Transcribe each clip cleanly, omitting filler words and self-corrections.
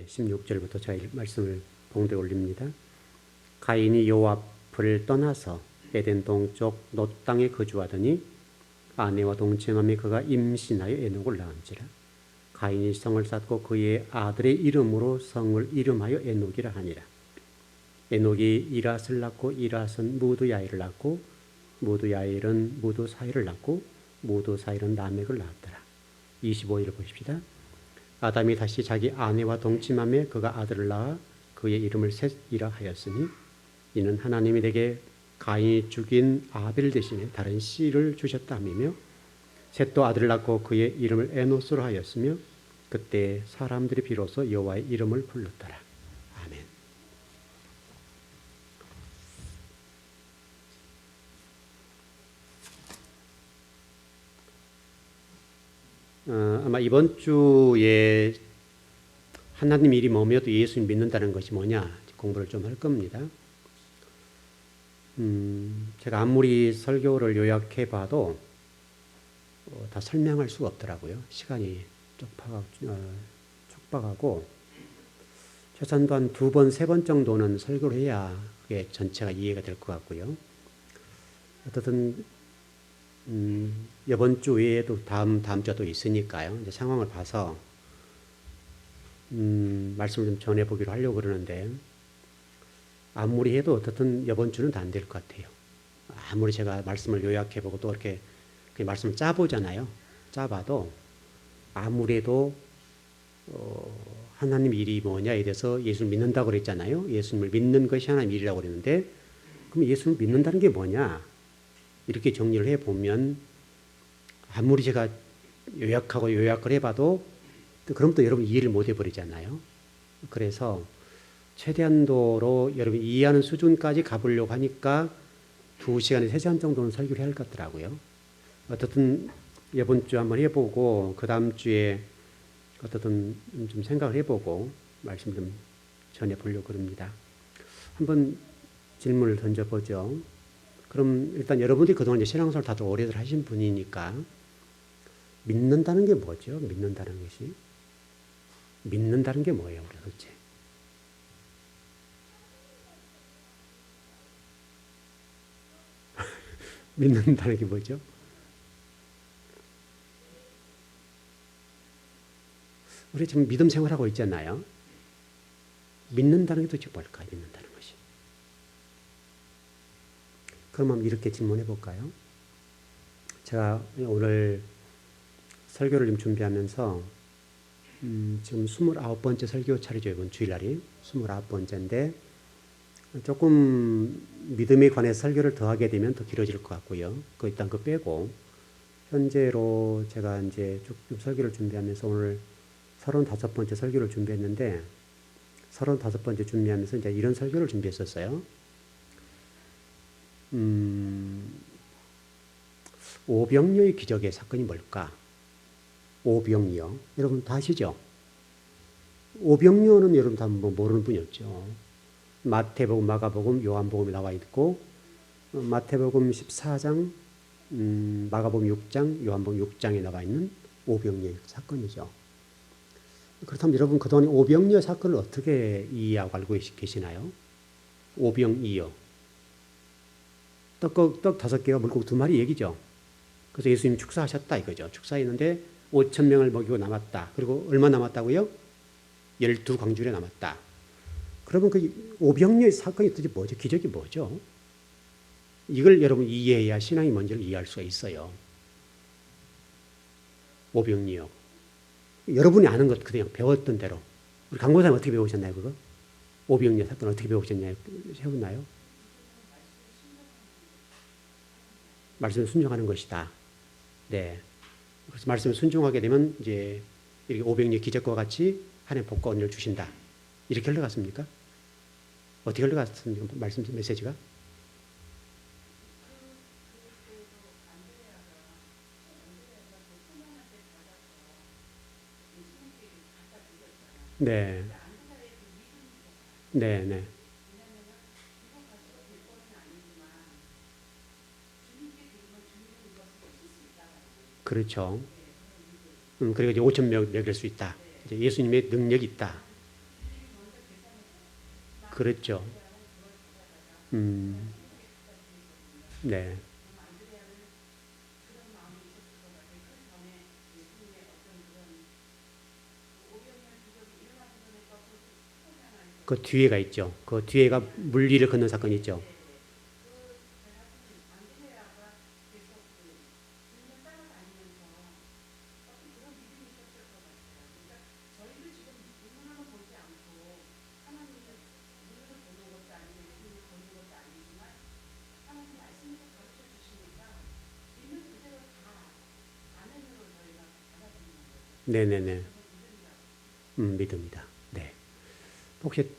16절부터 저희 말씀을 봉독 올립니다. 가인이 여호와 앞을 떠나서 에덴 동쪽 놋 땅에 거주하더니 아내와 동침함에 그가 임신하여 에녹을 낳은지라. 가인이 성을 쌓고 그의 아들의 이름으로 성을 이름하여 에녹이라 하니라. 에녹이 이랏을 낳고 이랏은 무드야일을 낳고 무드야일은 무드사일을 낳고 무드사일은 라멕을 낳았더라. 25일 보십시다. 아담이 다시 자기 아내와 동침함에 그가 아들을 낳아 그의 이름을 셋이라 하였으니 이는 하나님이 내게 가인이 죽인 아벨 대신에 다른 씨를 주셨다 함이며 셋도 아들을 낳고 그의 이름을 에노스로 하였으며 그때 사람들이 비로소 여호와의 이름을 불렀더라. 아멘. 아마 이번 주에 하나님 일이 뭐며도 예수님 믿는다는 것이 뭐냐 공부를 좀 할 겁니다. 제가 아무리 설교를 요약해 봐도 다 설명할 수가 없더라고요. 시간이 촉박하고 최소한도 한 2번, 3번 정도는 설교를 해야 그게 전체가 이해가 될 것 같고요. 어쨌든 이번 주 외에도 다음 주도 있으니까요. 이제 상황을 봐서 말씀을 좀 전해보기로 하려고 그러는데 아무리 해도 어떻든 이번 주는 다 안 될 것 같아요. 아무리 제가 말씀을 요약해보고 또 이렇게 말씀을 짜보잖아요. 짜봐도 아무리 해도 하나님 일이 뭐냐에 대해서 예수를 믿는다고 그랬잖아요. 예수님을 믿는 것이 하나님 일이라고 그랬는데 그럼 예수를 믿는다는 게 뭐냐? 이렇게 정리를 해보면 아무리 제가 요약을 해봐도 그럼 또 여러분 이해를 못 해버리잖아요. 그래서 최대한도로 여러분이 이해하는 수준까지 가보려고 하니까 2시간에서 3시간 정도는 설교를 해야 할 것 같더라고요. 어떻든 이번 주 한번 해보고 그 다음 주에 어떻든 좀 생각을 해보고 말씀 좀 전해보려고 합니다. 한번 질문을 던져보죠. 그럼 일단 여러분들이 그동안 이제 신앙생활 다들 오래들 하신 분이니까 믿는다는 게 뭐죠? 믿는다는 것이? 믿는다는 게 뭐예요, 우리 도대체? 믿는다는 게 뭐죠? 우리 지금 믿음 생활하고 있잖아요. 믿는다는 게 도대체 뭘까요? 믿는다는 것이. 그럼 한번 이렇게 질문해 볼까요? 제가 오늘 설교를 좀 준비하면서 지금 29번째 설교 차례죠. 이번 주일날이 29번째인데 조금 믿음에 관해서 설교를 더 하게 되면 더 길어질 것 같고요. 일단 그거 빼고 현재로 제가 이제 쭉 설교를 준비하면서 오늘 35번째 설교를 준비했는데 35번째 준비하면서 이제 이런 설교를 준비했었어요. 오병이어의 기적의 사건이 뭘까? 오병이어. 여러분 다 아시죠? 오병이어는 여러분 다 모르는 분이 없죠. 마태복음, 마가복음, 요한복음에 나와 있고 마태복음 14장, 마가복음 6장, 요한복음 6장에 나와 있는 오병이어 사건이죠. 그렇다면 여러분 그동안 오병이어 사건을 어떻게 이해하고 알고 계시나요? 오병이어. 떡 5개와 물고기 2마리 얘기죠. 그래서 예수님이 축사하셨다 이거죠. 축사했는데 5,000명을 먹이고 남았다. 그리고 얼마 남았다고요? 12광주에 남았다. 그러면 그 오병이어 사건이 도대체 뭐죠? 기적이 뭐죠? 이걸 여러분 이해해야 신앙이 뭔지를 이해할 수가 있어요. 오병이어. 여러분이 아는 것 그냥 배웠던 대로. 우리 강고사님 어떻게 배우셨나요, 그거? 오병이어 사건 어떻게 배우셨나요? 해봤나요? 말씀에 순종하는 것이다. 네. 그래서 말씀에 순종하게 되면 이제 이렇게 오병이어 기적과 같이 하나님 복과 은혜를 주신다. 이렇게 흘러갔습니까? 어떻게 흘러갔습니까? 말씀 메시지가? 네. 네, 네. 그렇죠. 그리고 이제 5,000명 먹일 수 있다. 이제 예수님의 능력이 있다. 그렇죠. 음, 네. 그 뒤에가 있죠. 그 뒤에가 물 위를 걷는 사건이 있죠. 네네네. 믿습니다. 네. 혹시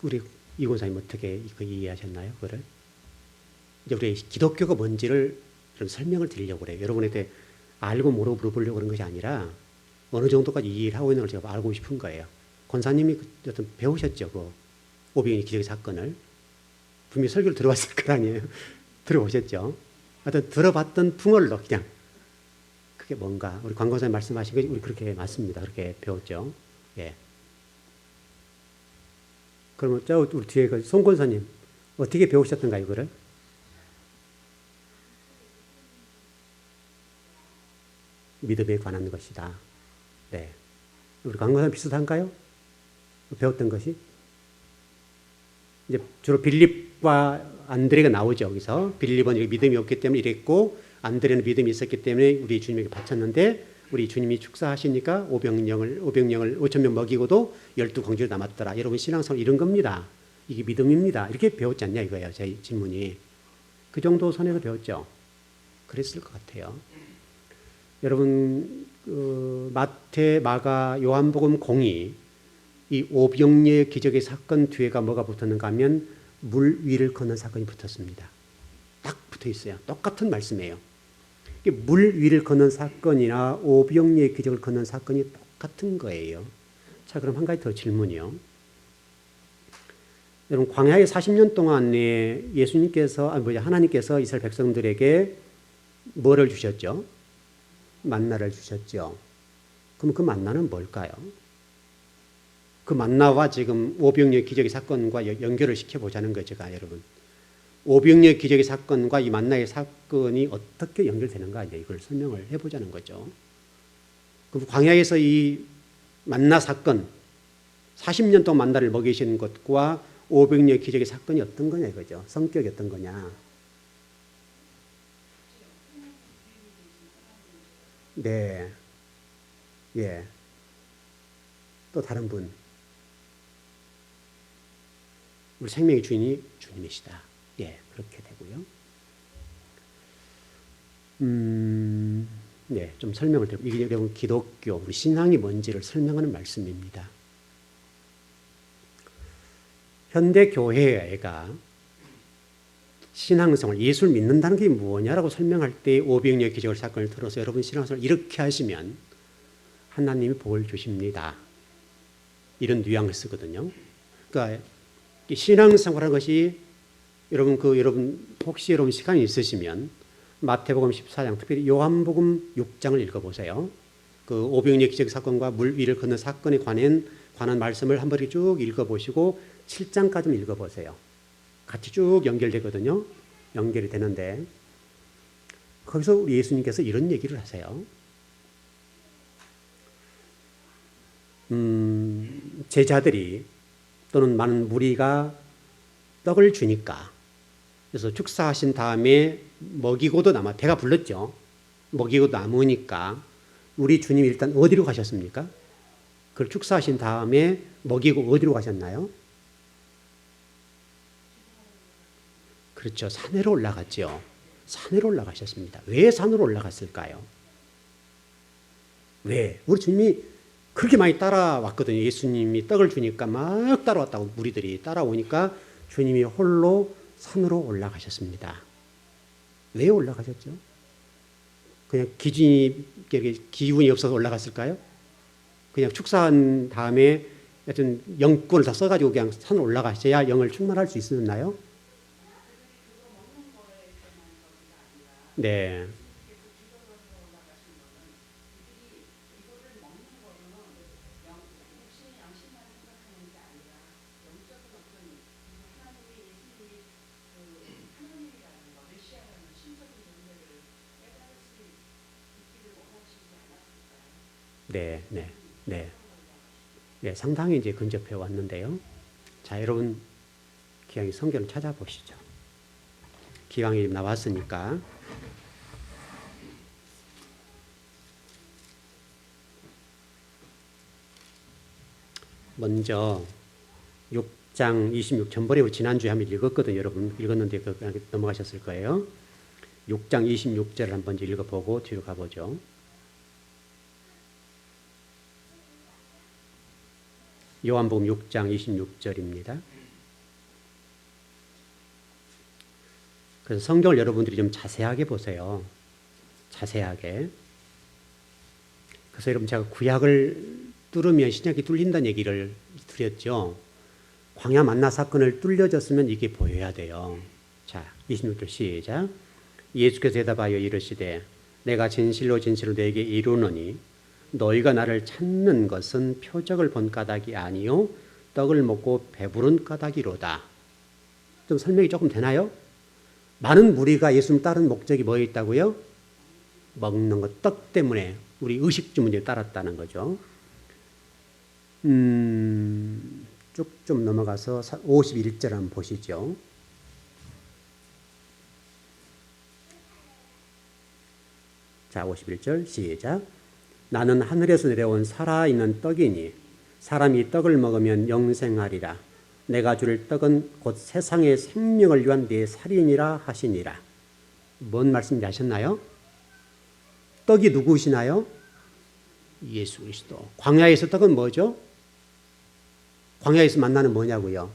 우리 이 권사님 어떻게 이해하셨나요? 그거를? 이제 우리 기독교가 뭔지를 좀 설명을 드리려고 그래요. 여러분한테 알고 모르고 물어보려고 그런 것이 아니라 어느 정도까지 이해를 하고 있는 걸 제가 알고 싶은 거예요. 권사님이 어떤 배우셨죠. 그 오병이의 기적의 사건을. 분명히 설교를 들어봤을 거 아니에요. 들어보셨죠. 하여튼 들어봤던 풍월로 그냥 그게 뭔가 우리 관 권사님 말씀하신 게 우리 그렇게 맞습니다. 그렇게 배웠죠. 예. 그러면 저 우리 뒤에 그 송 권사님 어떻게 배우셨던가요, 이거를? 믿음에 관한 것이다. 네. 우리 관 권사님 비슷한가요? 배웠던 것이? 이제 주로 빌립과 안드레가 나오죠. 여기서 빌립은 믿음이 없기 때문에 이랬고 안드레는 믿음이 있었기 때문에 우리 주님에게 바쳤는데 우리 주님이 축사하시니까 5천 명 먹이고도 12광주를 남았더라. 여러분 신앙생활 이런 겁니다. 이게 믿음입니다. 이렇게 배웠지 않냐 이거예요. 제 질문이. 그 정도 선에서 배웠죠. 그랬을 것 같아요. 여러분 마태, 마가, 요한복음 공이 이 오병이의 기적의 사건 뒤에가 뭐가 붙었는가 하면 물 위를 걷는 사건이 붙었습니다. 딱 붙어 있어요. 똑같은 말씀이에요. 물 위를 걷는 사건이나 오병이의 기적을 걷는 사건이 똑같은 거예요. 자, 그럼 한 가지 더 질문이요. 여러분 광야에 40년 동안에 하나님께서 이스라엘 백성들에게 뭐를 주셨죠? 만나를 주셨죠. 그럼 그 만나는 뭘까요? 그 만나와 지금 오병이의 기적의 사건과 연결을 시켜보자는 거죠, 여러분. 오병이의 기적의 사건과 이 만나의 사건이 어떻게 연결되는가 이걸 설명을 해보자는 거죠. 그럼 광야에서 이 만나 사건, 40년 동안 만나를 먹이시는 것과 오병이의 기적의 사건이 어떤 거냐 이거죠. 성격이 어떤 거냐. 네, 예. 또 다른 분. 우리 생명의 주인이 주님이시다. 예, 그렇게 되고요. 네, 좀 설명을 드리고 이게 여러분 기독교, 우리 신앙이 뭔지를 설명하는 말씀입니다. 현대 교회가 신앙생활, 예수를 믿는다는 게 뭐냐라고 설명할 때 오병이의 기적을 사건을 들어서 여러분 신앙생활 이렇게 하시면 하나님이 복을 주십니다. 이런 뉘앙스거든요. 그러니까 신앙생활하는 것이 여러분 혹시 여러분 시간이 있으시면 마태복음 14장 특별히 요한복음 6장을 읽어보세요. 그 오병이의 기적 사건과 물 위를 걷는 사건에 관한 말씀을 한번 이렇게 쭉 읽어보시고 7장까지 좀 읽어보세요. 같이 쭉 연결되거든요. 연결이 되는데 거기서 우리 예수님께서 이런 얘기를 하세요. 제자들이 또는 많은 무리가 떡을 주니까 그래서 축사하신 다음에 먹이고도 남아 배가 불렀죠. 먹이고도 남으니까 우리 주님이 일단 어디로 가셨습니까? 그걸 축사하신 다음에 먹이고 어디로 가셨나요? 그렇죠. 산으로 올라갔죠. 산으로 올라가셨습니다. 왜 산으로 올라갔을까요? 왜? 우리 주님이 그렇게 많이 따라왔거든요. 예수님이 떡을 주니까 막 따라왔다고 무리들이 따라오니까 주님이 홀로 산으로 올라가셨습니다. 왜 올라가셨죠? 그냥 기운이 없어서 올라갔을까요? 그냥 축사한 다음에 하여튼 영권을 다 써가지고 그냥 산으로 올라가셔야 영을 충만할 수 있었나요? 네. 네, 네, 네. 네, 상당히 이제 근접해 왔는데요. 자, 여러분, 기왕이 성경을 찾아보시죠. 기왕이 나왔으니까. 먼저 6장 26, 전번에 지난주에 한번 읽었거든요. 여러분 읽었는데 넘어가셨을 거예요. 6장 26절을 한번 읽어보고 뒤로 가보죠. 요한복음 6장 26절입니다. 그래서 성경을 여러분들이 좀 자세하게 보세요. 자세하게. 그래서 여러분 제가 구약을 뚫으면 신약이 뚫린다는 얘기를 드렸죠. 광야 만나 사건을 뚫려졌으면 이게 보여야 돼요. 자, 26절 시작. 예수께서 대답하여 이르시되 내가 진실로 진실로 너에게 이르노니 너희가 나를 찾는 것은 표적을 본 까닭이 아니요 떡을 먹고 배부른 까닭이로다. 좀 설명이 조금 되나요? 많은 무리가 예수님 따른 목적이 뭐였다고요? 먹는 것, 떡 때문에 우리 의식주 문제에 따랐다는 거죠. 쭉 좀 넘어가서 51절 한번 보시죠. 자, 51절 시작. 나는 하늘에서 내려온 살아있는 떡이니 사람이 떡을 먹으면 영생하리라. 내가 줄 떡은 곧 세상의 생명을 위한 내 살이니라 하시니라. 뭔 말씀인지 아셨나요? 떡이 누구시나요? 예수 그리스도. 광야에서 떡은 뭐죠? 광야에서 만나는 뭐냐고요?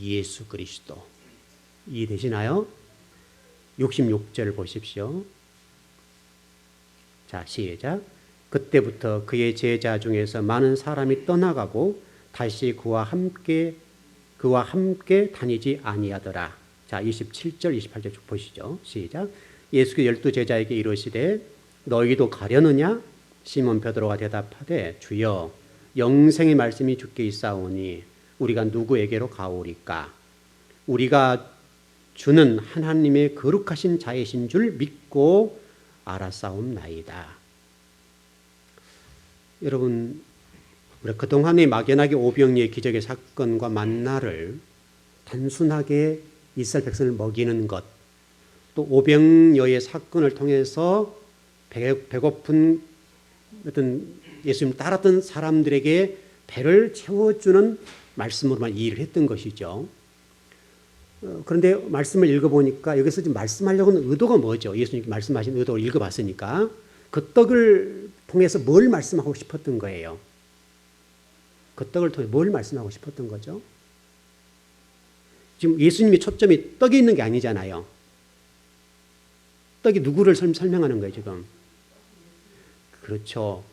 예수 그리스도. 이해되시나요? 66절 보십시오. 자, 시작. 그때부터 그의 제자 중에서 많은 사람이 떠나가고 다시 그와 함께 다니지 아니하더라. 자, 27절, 28절 쭉 보시죠. 시작. 예수께서 12 제자에게 이르시되 너희도 가려느냐? 시몬 베드로가 대답하되 주여 영생의 말씀이 주께 있사오니 우리가 누구에게로 가오리까? 우리가 주는 하나님의 거룩하신 자이신 줄 믿고 알았사옵나이다. 여러분, 우리 그동안의 막연하게 오병이의 기적의 사건과 만나를 단순하게 이스라엘 백성을 먹이는 것, 또 오병이어의 사건을 통해서 배고픈 어떤 예수님 따랐던 사람들에게 배를 채워주는 말씀으로만 이해를 했던 것이죠. 그런데 말씀을 읽어보니까 여기서 지금 말씀하려고 하는 의도가 뭐죠? 예수님께 말씀하신 의도를 읽어봤으니까 그 떡을 통해서 뭘 말씀하고 싶었던 거예요? 그 떡을 통해 뭘 말씀하고 싶었던 거죠? 지금 예수님의 초점이 떡에 있는 게 아니잖아요. 떡이 누구를 설명하는 거예요, 지금? 그렇죠.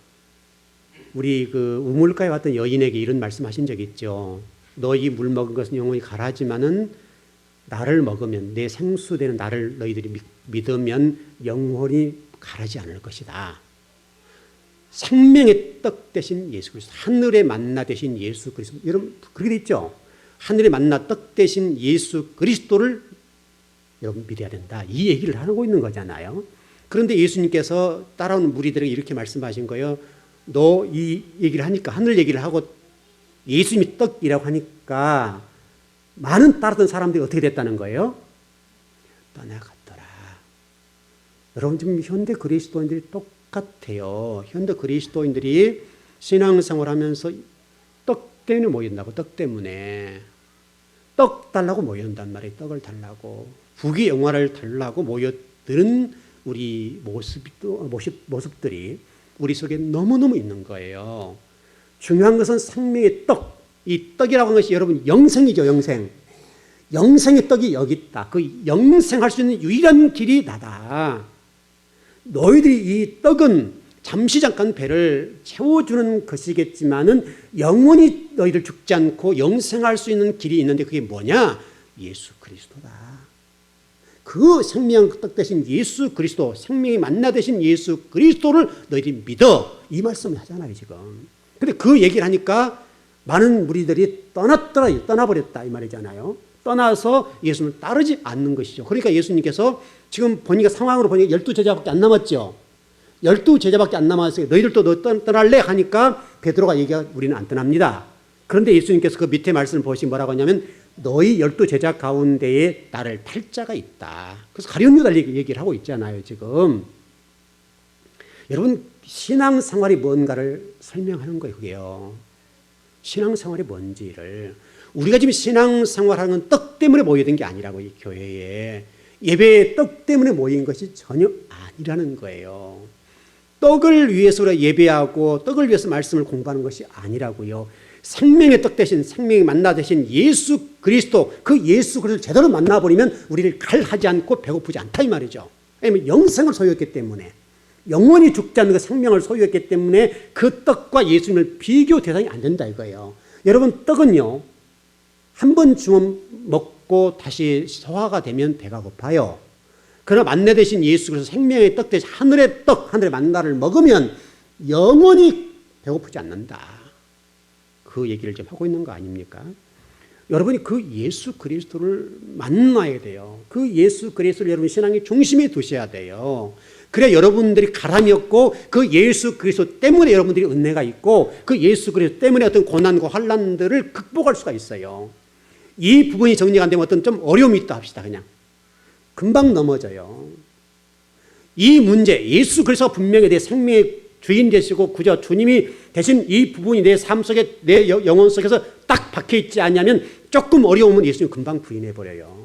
우리 그 우물가에 왔던 여인에게 이런 말씀하신 적 있죠. 너희 물 먹은 것은 영원히 가라지만은 나를 먹으면 내 생수되는 나를 너희들이 믿으면 영원히 가라지 않을 것이다. 생명의 떡 되신 예수 그리스도, 하늘의 만나 되신 예수 그리스도. 여러분 그렇게 돼 있죠. 하늘의 만나 떡 되신 예수 그리스도를 여러분 믿어야 된다. 이 얘기를 하고 있는 거잖아요. 그런데 예수님께서 따라오는 무리들에게 이렇게 말씀하신 거예요. 너 이 얘기를 하니까, 하늘 얘기를 하고 예수님이 떡이라고 하니까 많은 따르던 사람들이 어떻게 됐다는 거예요? 떠나갔더라. 여러분 지금 현대 그리스도인들이 똑같아요. 현대 그리스도인들이 신앙생활 하면서 떡 때문에 모인다고. 떡 때문에. 떡 달라고 모인단 말이에요. 떡을 달라고. 부귀 영화를 달라고 모여드는 우리 모습들이 우리 속에 너무너무 있는 거예요. 중요한 것은 생명의 떡. 이 떡이라고 하는 것이 여러분 영생이죠. 영생. 영생의 떡이 여기 있다. 그 영생할 수 있는 유일한 길이 나다. 너희들이 이 떡은 잠시 잠깐 배를 채워주는 것이겠지만은 영원히 너희들 죽지 않고 영생할 수 있는 길이 있는데 그게 뭐냐? 예수 그리스도다. 그 생명 떡 되신 예수 그리스도, 생명이 만나 되신 예수 그리스도를 너희들이 믿어. 이 말씀을 하잖아요, 지금. 근데 그 얘기를 하니까 많은 무리들이 떠나버렸다 이 말이잖아요. 떠나서 예수님을 따르지 않는 것이죠. 그러니까 예수님께서 지금 보니까 상황으로 보니까 12 제자밖에 안 남았죠. 12 제자밖에 안 남았어요. 너희들도 너 떠날래? 하니까 베드로가 얘기가 우리는 안 떠납니다. 그런데 예수님께서 그 밑에 말씀을 보시고 뭐라고 하냐면 너희 12 제자 가운데에 나를 탈 자가 있다. 그래서 가룟 유다를 얘기를 하고 있잖아요, 지금. 여러분, 신앙생활이 뭔가를 설명하는 거예요, 그게요. 신앙생활이 뭔지를. 우리가 지금 신앙생활하는 건 떡 때문에 모여든 게 아니라고, 이 교회에. 예배에 떡 때문에 모인 것이 전혀 아니라는 거예요. 떡을 위해서 우리가 예배하고 떡을 위해서 말씀을 공부하는 것이 아니라고요. 생명의 떡 대신 생명의 만나 대신 예수 그리스도, 그 예수 그리스도를 제대로 만나버리면 우리를 칼하지 않고 배고프지 않다 이 말이죠. 왜냐하면 영생을 소유했기 때문에, 영원히 죽지 않는 그 생명을 소유했기 때문에 그 떡과 예수님을 비교 대상이 안 된다 이거예요. 여러분, 떡은요, 한 번 주면 먹고 다시 소화가 되면 배가 고파요. 그러나 만나 대신 예수 그리스도 생명의 떡 대신 하늘의 떡, 하늘의 만나를 먹으면 영원히 배고프지 않는다. 그 얘기를 좀 하고 있는 거 아닙니까? 여러분이 그 예수 그리스도를 만나야 돼요. 그 예수 그리스도를 여러분 신앙의 중심에 두셔야 돼요. 그래야 여러분들이 가람이 없고 그 예수 그리스도 때문에 여러분들이 은혜가 있고 그 예수 그리스도 때문에 어떤 고난과 환난들을 극복할 수가 있어요. 이 부분이 정리가 안 되면 어떤 좀 어려움이 있다 합시다. 그냥 금방 넘어져요. 이 문제, 예수 그리스도가 분명히 내 생명의 주인 되시고 구주 주님이 대신 이 부분이 내 삶 속에 내 영혼 속에서 딱 박혀 있지 않냐면 조금 어려우면 예수님 금방 부인해 버려요.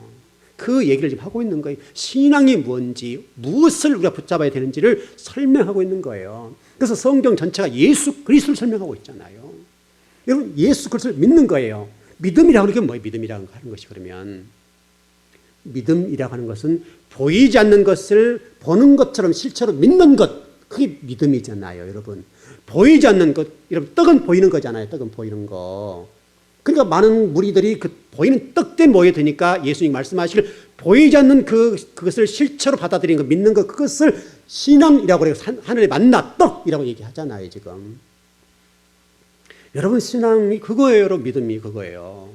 그 얘기를 지금 하고 있는 거예요. 신앙이 뭔지, 무엇을 우리가 붙잡아야 되는지를 설명하고 있는 거예요. 그래서 성경 전체가 예수 그리스도를 설명하고 있잖아요. 여러분, 예수 그리스도를 믿는 거예요. 믿음이라고 하는 게 뭐예요? 믿음이라고 하는 것이 그러면 믿음이라고 하는 것은 보이지 않는 것을 보는 것처럼 실체로 믿는 것, 그게 믿음이잖아요, 여러분. 보이지 않는 것, 여러분, 떡은 보이는 거잖아요. 떡은 보이는 거. 그러니까 많은 무리들이 그 보이는 떡 때문에 모여드니까 예수님 말씀하시길 보이지 않는 그것을 실체로 받아들이는 거, 믿는 것, 그것을 신앙이라고 해요. 하늘의 만나 떡이라고 얘기하잖아요, 지금. 여러분, 신앙이 그거예요, 여러분. 믿음이 그거예요.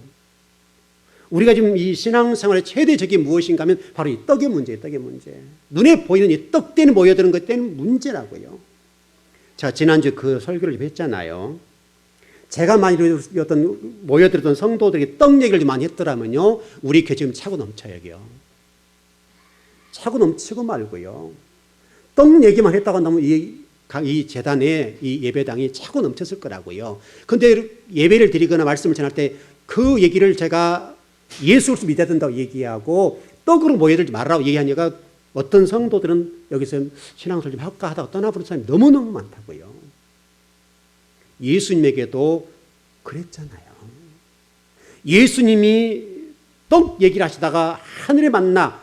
우리가 지금 이 신앙생활의 최대적이 무엇인가 하면 바로 이 떡의 문제예요, 떡의 문제. 눈에 보이는 이 떡 때문에 모여드는 것 때문에 문제라고요. 제가 지난주 그 설교를 좀 했잖아요. 제가 많이 모여들었던 성도들에게 떡 얘기를 좀 많이 했더라면요, 우리 교회 지금 차고 넘쳐요, 여기요. 차고 넘치고 말고요. 떡 얘기만 했다고 하면 이 재단에 이 예배당이 차고 넘쳤을 거라고요. 근데 예배를 드리거나 말씀을 전할 때 그 얘기를 제가 예수 그리스도 믿어야 된다고 얘기하고 떡으로 모여들지 말라고 얘기하니까 어떤 성도들은 여기서 신앙생활 좀 할까 하다가 떠나버린 사람이 너무너무 많다고요. 예수님에게도 그랬잖아요. 예수님이 떡 얘기를 하시다가 하늘에 만나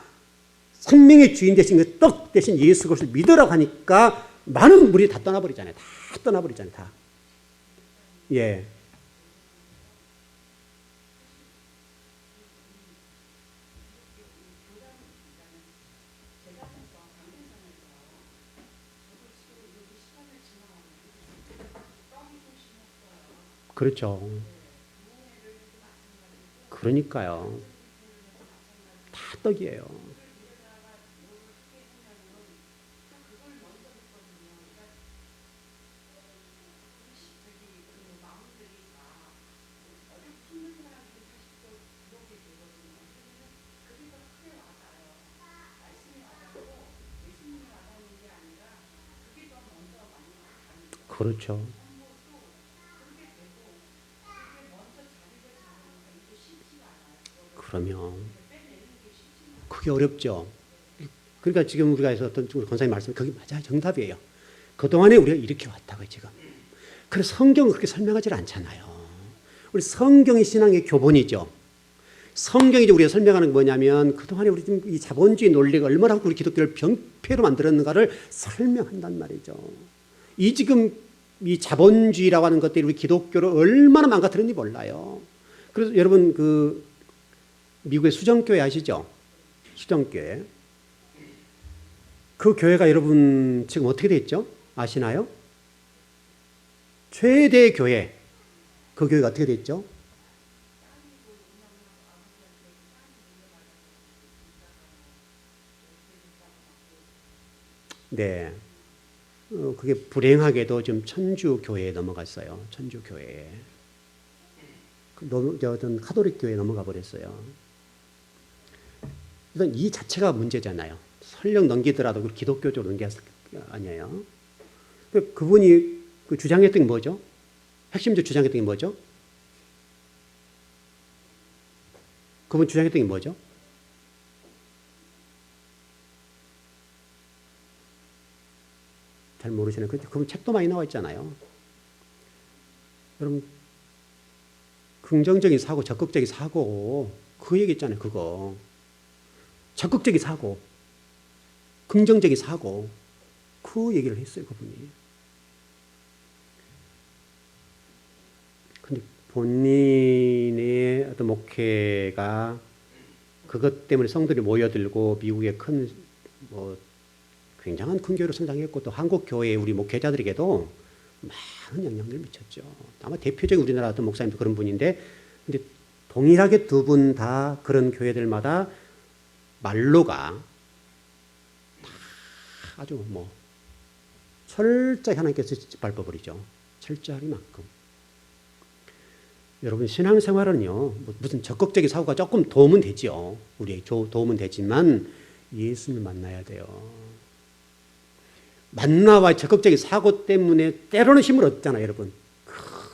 생명의 주인 되신 그 떡 대신 예수 그리스도를 믿으라고 하니까 많은 무리 다 떠나버리잖아요. 다 떠나버리잖아요. 다. 예. 그렇죠. 그러니까요. 다 떡이에요. 그렇죠. 그러면 그게 어렵죠. 그러니까 지금 우리가 해서 어떤 권사님 말씀, 그게 맞아요. 정답이에요. 그동안에 우리가 이렇게 왔다고 지금. 그래서 성경은 그렇게 설명하지 않잖아요. 우리 성경이 신앙의 교본이죠. 성경이 우리가 설명하는 게 뭐냐면 그동안에 우리 지금 이 자본주의 논리가 얼마나 우리 기독교를 병폐로 만들었는가를 설명한단 말이죠. 이 지금 이 자본주의라고 하는 것들이 우리 기독교를 얼마나 망가뜨렸는지 몰라요. 그래서 여러분 그 미국의 수정교회 아시죠? 수정교회. 그 교회가 여러분 지금 어떻게 됐죠? 아시나요? 최대 교회. 그 교회가 어떻게 됐죠? 네. 그게 불행하게도 지금 천주교회에 넘어갔어요. 천주교회에. 어떤 카톨릭 교회에 넘어가 버렸어요. 일단 이 자체가 문제잖아요. 설령 넘기더라도 기독교적으로 넘겼을 게 아니에요. 그분이 주장했던 게 뭐죠? 핵심적으로 주장했던 게 뭐죠? 그분 주장했던 게 뭐죠? 잘 모르시나요? 그분 책도 많이 나와 있잖아요. 여러분, 긍정적인 사고, 적극적인 사고, 그 얘기 있잖아요, 그거. 적극적인 사고, 긍정적인 사고, 그 얘기를 했어요, 그분이. 근데 본인의 어떤 목회가 그것 때문에 성들이 모여들고 미국의 굉장한 큰 교회로 성장했고 또 한국 교회의 우리 목회자들에게도 많은 영향을 미쳤죠. 아마 대표적인 우리나라 어떤 목사님도 그런 분인데, 근데 동일하게 두 분 다 그런 교회들마다 말로가 다 아주 철저히 하나님께서 밟아버리죠. 철저하리만큼. 여러분 신앙생활은요, 무슨 적극적인 사고가 조금 도움은 되죠. 우리에게 도움은 되지만 예수님을 만나야 돼요. 만나와 적극적인 사고 때문에 때로는 힘을 얻잖아요, 여러분.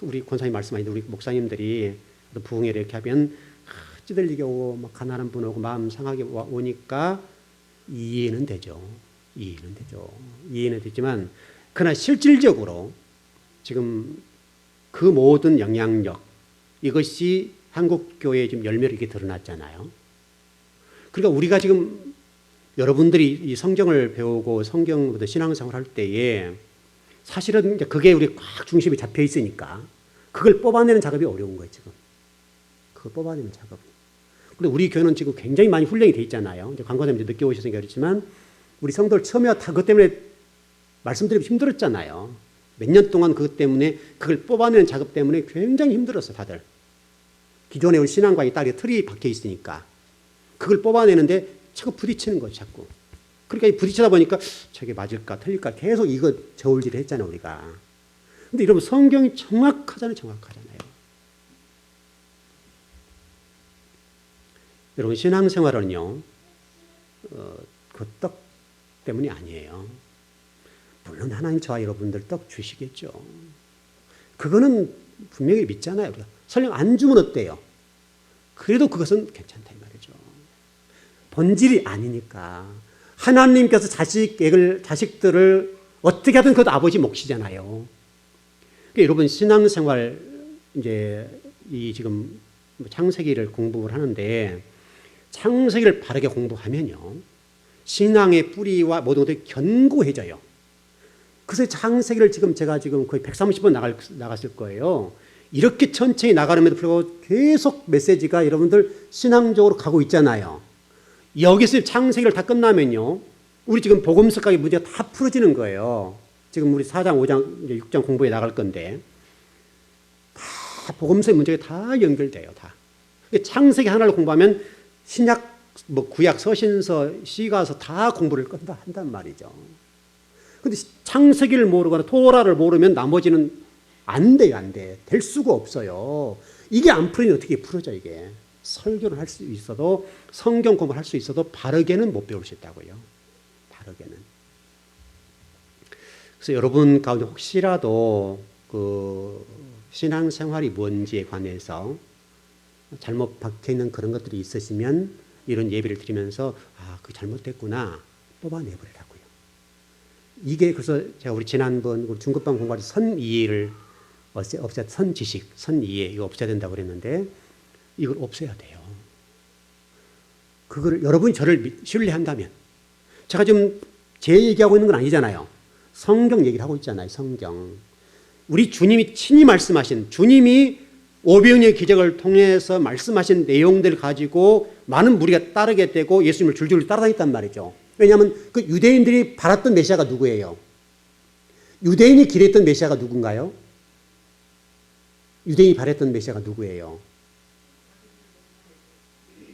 우리 권사님 말씀하시는 우리 목사님들이 부흥회 이렇게 하면 찌들리게 오고 막 가난한 분 오고 마음 상하게 오니까 이해는 되죠. 이해는 되지만 그러나 실질적으로 지금 그 모든 영향력 이것이 한국 교회에 지금 열매로 이렇게 드러났잖아요. 그러니까 우리가 지금 여러분들이 이 성경을 배우고 성경부터 신앙생활 할 때에 사실은 이제 그게 우리 꽉 중심이 잡혀 있으니까 그걸 뽑아내는 작업이 어려운 거예요, 지금. 그걸 뽑아내는 작업. 그런데 우리 교회는 지금 굉장히 많이 훈련이 돼 있잖아요. 이제 광고사님 늦게 오셔서 그렇지만 우리 성도들 처음에 다 그것 때문에 말씀드리기 힘들었잖아요. 몇 년 동안 그것 때문에 그걸 뽑아내는 작업 때문에 굉장히 힘들었어, 다들. 기존의 우리 신앙과의 딸이 틀이 박혀 있으니까 그걸 뽑아내는데 자꾸 부딪히는 거죠, 자꾸. 그러니까 부딪히다 보니까 저게 맞을까 틀릴까 계속 이거 저울질을 했잖아요, 우리가. 근데 여러분 성경이 정확하잖아요. 여러분 신앙생활은요, 그 떡 때문이 아니에요. 물론 하나님 저와 여러분들 떡 주시겠죠. 그거는 분명히 믿잖아요, 우리가. 설령 안 주면 어때요? 그래도 그것은 괜찮다 이 말이죠. 본질이 아니니까. 하나님께서 자식들을 어떻게 하든 그것도 아버지 몫이잖아요. 그러니까 여러분 신앙생활 이제 이 지금 창세기를 공부를 하는데 창세기를 바르게 공부하면요, 신앙의 뿌리와 모든 것들이 견고해져요. 그래서 창세기를 제가 거의 130번 나갔을 거예요. 이렇게 천천히 나가는데도 불구하고 계속 메시지가 여러분들 신앙적으로 가고 있잖아요. 여기서 창세기를 다 끝나면요, 우리 지금 복음서까지 문제가 다 풀어지는 거예요. 지금 우리 4장, 5장, 이제 6장 공부에 나갈 건데 다 복음서의 문제가 다 연결돼요, 다. 창세기 하나를 공부하면 신약, 구약, 서신서, 시가서 다 공부를 한단 말이죠. 근데 창세기를 모르거나 토라를 모르면 나머지는 안 돼요, 안 돼. 될 수가 없어요. 이게 안 풀리면 어떻게 풀어져, 이게. 설교를 할 수 있어도, 성경 공부를 할 수 있어도 바르게는 못 배울 수 있다고요. 바르게는. 그래서 여러분 가운데 혹시라도 그 신앙생활이 뭔지에 관해서 잘못 박혀 있는 그런 것들이 있으시면 이런 예배를 드리면서 그게 잘못됐구나 뽑아내버리라고요. 이게 그래서 제가 우리 지난번 우리 중급반 공부할 때 선이해를 선지식, 선이해 이거 없애야 된다고 그랬는데 이걸 없애야 돼요. 그거를 여러분이 저를 신뢰한다면, 제가 지금 제 얘기하고 있는 건 아니잖아요. 성경 얘기를 하고 있잖아요. 성경. 우리 주님이 친히 말씀하신, 주님이 오병이의 기적을 통해서 말씀하신 내용들을 가지고 많은 무리가 따르게 되고 예수님을 줄줄이 따라다녔단 말이죠. 왜냐하면 그 유대인들이 바랐던 메시아가 누구예요? 유대인이 기대했던 메시아가 누군가요? 유대인이 바랬던 메시아가 누구예요?